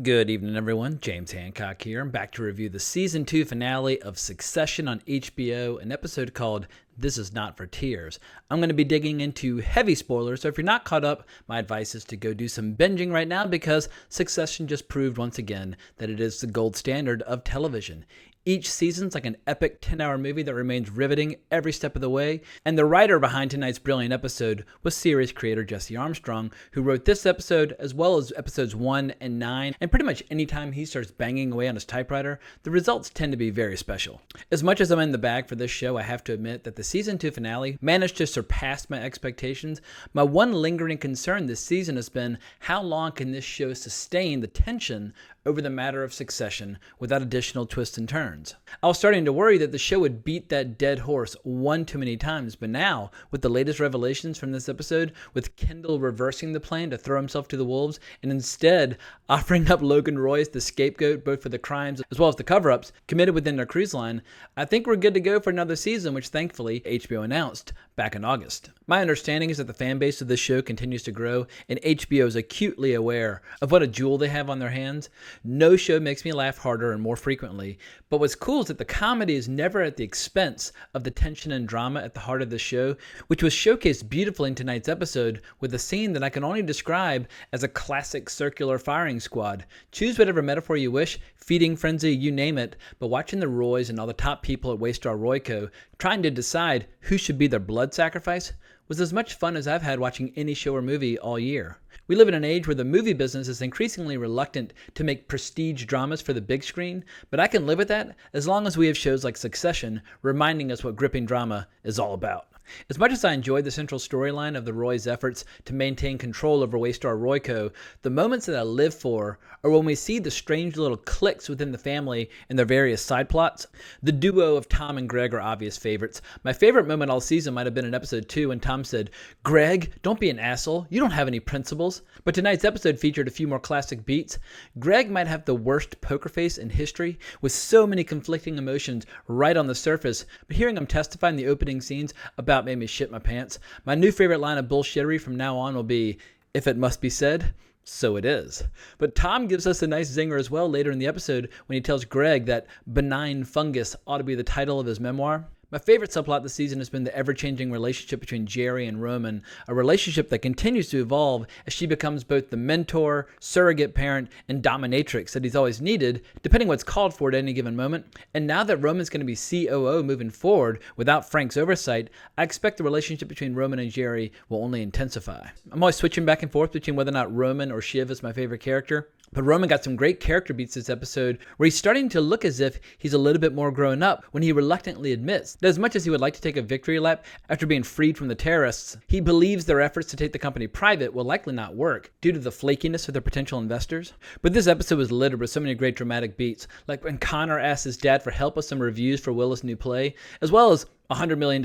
Good evening, everyone. James Hancock here. I'm back to review the Season 2 finale of Succession on HBO, an episode called This Is Not for Tears. I'm going to be digging into heavy spoilers, so if you're not caught up, my advice is to go do some binging right now because Succession just proved once again that it is the gold standard of television. Each season's like an epic 10-hour movie that remains riveting every step of the way, and the writer behind tonight's brilliant episode was series creator Jesse Armstrong, who wrote this episode as well as episodes 1 and 9, and pretty much anytime he starts banging away on his typewriter, the results tend to be very special. As much as I'm in the bag for this show, I have to admit that the Season 2 finale managed to surpass my expectations. My one lingering concern this season has been how long can this show sustain the tension over the matter of succession without additional twists and turns. I was starting to worry that the show would beat that dead horse one too many times, but now, with the latest revelations from this episode, with Kendall reversing the plan to throw himself to the wolves, and instead offering up Logan Roy as the scapegoat both for the crimes as well as the cover-ups committed within their cruise line, I think we're good to go for another season, which thankfully HBO announced back in August. My understanding is that the fan base of this show continues to grow, and HBO is acutely aware of what a jewel they have on their hands. No show makes me laugh harder and more frequently, but what's cool is that the comedy is never at the expense of the tension and drama at the heart of the show, which was showcased beautifully in tonight's episode with a scene that I can only describe as a classic circular firing squad. Choose whatever metaphor you wish, feeding frenzy, you name it, but watching the Roys and all the top people at Waystar Royco trying to decide who should be their blood sacrifice was as much fun as I've had watching any show or movie all year. We live in an age where the movie business is increasingly reluctant to make prestige dramas for the big screen, but I can live with that as long as we have shows like Succession reminding us what gripping drama is all about. As much as I enjoyed the central storyline of the Roys' efforts to maintain control over Waystar Royco, the moments that I live for are when we see the strange little cliques within the family and their various side plots. The duo of Tom and Greg are obvious favorites. My favorite moment all season might have been in episode 2 when Tom said, "Greg, don't be an asshole. You don't have any principles." But tonight's episode featured a few more classic beats. Greg might have the worst poker face in history, with so many conflicting emotions right on the surface, but hearing him testify in the opening scenes about made me shit my pants. My new favorite line of bullshittery from now on will be, "If it must be said, so it is." But Tom gives us a nice zinger as well later in the episode when he tells Greg that benign fungus ought to be the title of his memoir. My favorite subplot this season has been the ever-changing relationship between Jerry and Roman, a relationship that continues to evolve as she becomes both the mentor, surrogate parent, and dominatrix that he's always needed, depending what's called for at any given moment. And now that Roman's going to be COO moving forward without Frank's oversight, I expect the relationship between Roman and Jerry will only intensify. I'm always switching back and forth between whether or not Roman or Shiv is my favorite character. But Roman got some great character beats this episode where he's starting to look as if he's a little bit more grown up when he reluctantly admits that as much as he would like to take a victory lap after being freed from the terrorists, he believes their efforts to take the company private will likely not work due to the flakiness of their potential investors. But this episode was littered with so many great dramatic beats, like when Connor asked his dad for help with some reviews for Will's new play, as well as $100 million,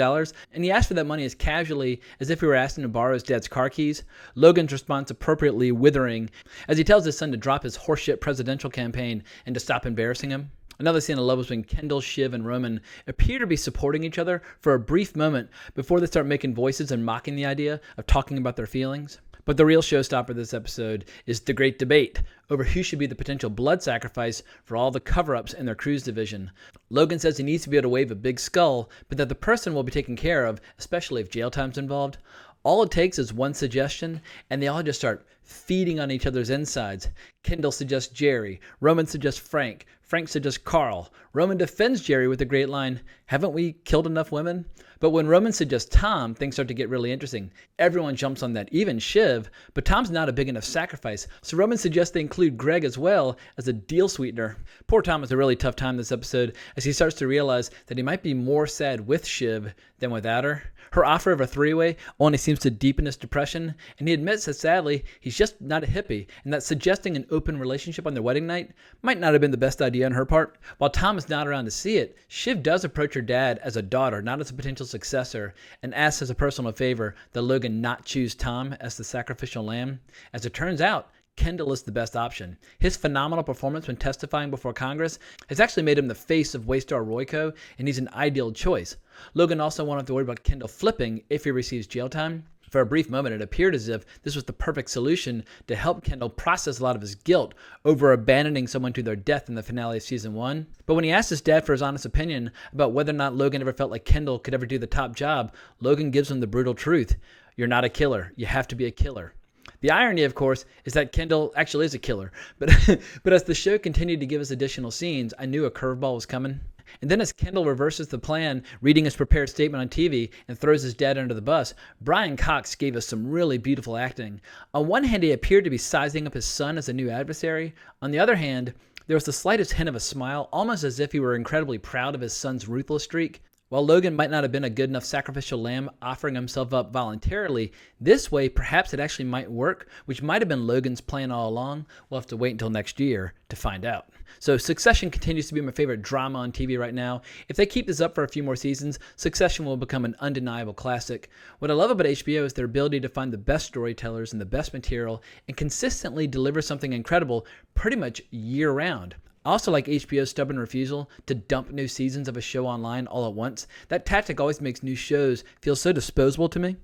and he asked for that money as casually as if he were asking to borrow his dad's car keys. Logan's response appropriately withering as he tells his son to drop his horseshit presidential campaign and to stop embarrassing him. Another scene I love was when Kendall, Shiv, and Roman appear to be supporting each other for a brief moment before they start making voices and mocking the idea of talking about their feelings. But the real showstopper this episode is the great debate over who should be the potential blood sacrifice for all the cover-ups in their cruise division. Logan says he needs to be able to wave a big skull, but that the person will be taken care of, especially if jail time's involved. All it takes is one suggestion, and they all just start feeding on each other's insides. Kendall suggests Jerry. Roman suggests Frank. Frank suggests Carl. Roman defends Jerry with the great line, "Haven't we killed enough women?" But when Roman suggests Tom, things start to get really interesting. Everyone jumps on that, even Shiv, but Tom's not a big enough sacrifice, so Roman suggests they include Greg as well as a deal sweetener. Poor Tom has a really tough time this episode as he starts to realize that he might be more sad with Shiv than without her. Her offer of a three-way only seems to deepen his depression, and he admits that sadly, he's just not a hippie, and that suggesting an open relationship on their wedding night might not have been the best idea on her part. While Tom is not around to see it, Shiv does approach her dad as a daughter, not as a potential successor, and asks as a personal favor that Logan not choose Tom as the sacrificial lamb. As it turns out, Kendall is the best option. His phenomenal performance when testifying before Congress has actually made him the face of Waystar Royco, and he's an ideal choice. Logan also won't have to worry about Kendall flipping if he receives jail time. For a brief moment, it appeared as if this was the perfect solution to help Kendall process a lot of his guilt over abandoning someone to their death in the finale of season 1. But when he asked his dad for his honest opinion about whether or not Logan ever felt like Kendall could ever do the top job, Logan gives him the brutal truth. You're not a killer. You have to be a killer. The irony, of course, is that Kendall actually is a killer. But as the show continued to give us additional scenes, I knew a curveball was coming. And then as Kendall reverses the plan, reading his prepared statement on TV and throws his dad under the bus, Brian Cox gave us some really beautiful acting. On one hand, he appeared to be sizing up his son as a new adversary. On the other hand, there was the slightest hint of a smile, almost as if he were incredibly proud of his son's ruthless streak. While Logan might not have been a good enough sacrificial lamb offering himself up voluntarily, this way perhaps it actually might work, which might have been Logan's plan all along. We'll have to wait until next year to find out. So Succession continues to be my favorite drama on TV right now. If they keep this up for a few more seasons, Succession will become an undeniable classic. What I love about HBO is their ability to find the best storytellers and the best material and consistently deliver something incredible pretty much year-round. I also like HBO's stubborn refusal to dump new seasons of a show online all at once. That tactic always makes new shows feel so disposable to me.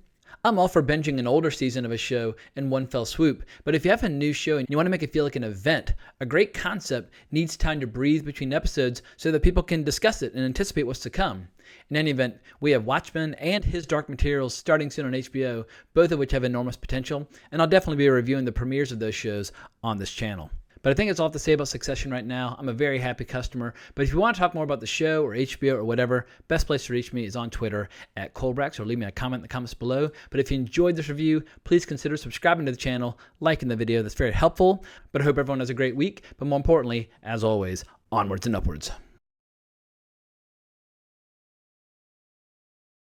I'm all for binging an older season of a show in one fell swoop, but if you have a new show and you want to make it feel like an event, a great concept needs time to breathe between episodes so that people can discuss it and anticipate what's to come. In any event, we have Watchmen and His Dark Materials starting soon on HBO, both of which have enormous potential, and I'll definitely be reviewing the premieres of those shows on this channel. But I think that's all I have to say about Succession right now. I'm a very happy customer. But if you want to talk more about the show or HBO or whatever, best place to reach me is on Twitter at Colbrax, or leave me a comment in the comments below. But if you enjoyed this review, please consider subscribing to the channel, liking the video. That's very helpful. But I hope everyone has a great week. But more importantly, as always, onwards and upwards.